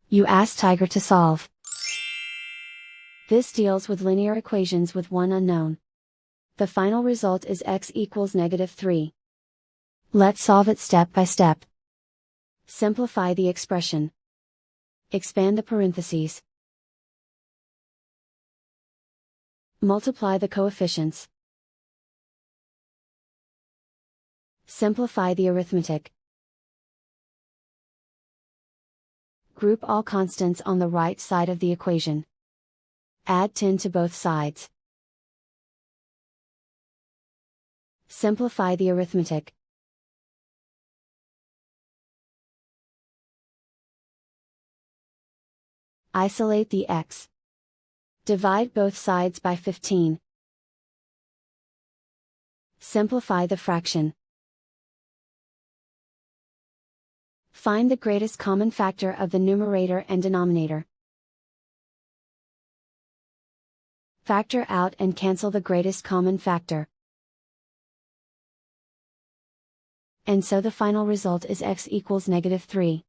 You ask Tiger to solve. This deals with linear equations with one unknown. The final result is x equals -3. Let's solve it step by step. Simplify the expression. Expand the parentheses. Multiply the coefficients. Simplify the arithmetic. Group all constants on the right side of the equation. Add 10 to both sides. Simplify the arithmetic. Isolate the x. Divide both sides by 15. Simplify the fraction. Find the greatest common factor of the numerator and denominator. Factor out and cancel the greatest common factor. And so the final result is x equals -3.